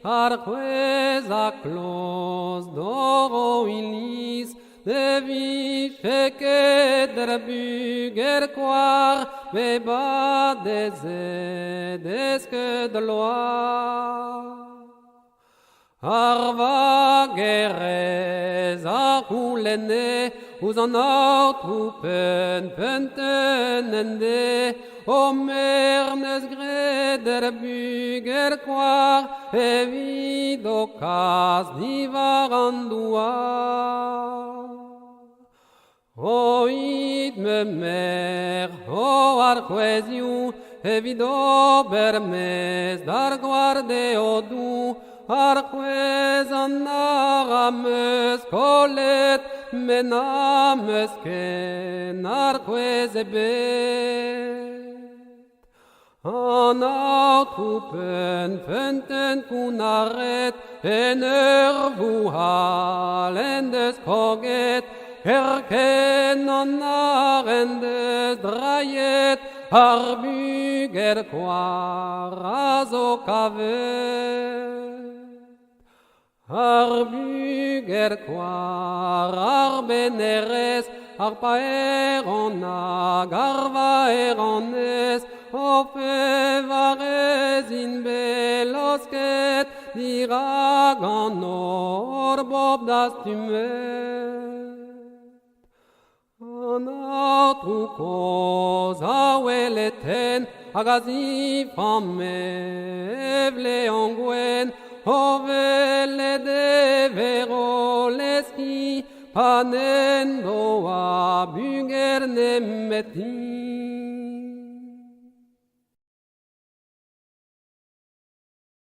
arquez a clos doro ilis, de viche que der buger quar, beba des que de loire. Arva gerez a coulene, us an trupen pentenende, o mernes greder buger quar, evido cas divarandua. Oid me mer, o arquesiu, evido bermes dar guarde odu, arquez an arames colet, menames ken arquez ebet. An trupen fenten kunaret, en ervu halendes koget, Herken an arendes draiet, arbuger quar azo kavet. Arbuger quar arbeneres, arpaeron agarva erones, ofevarez in belosket, diragan orbob das tumet. Anatrucos aweleten, agazif amevle ongwen, ovele de veroleski, panendo a buger nemeti.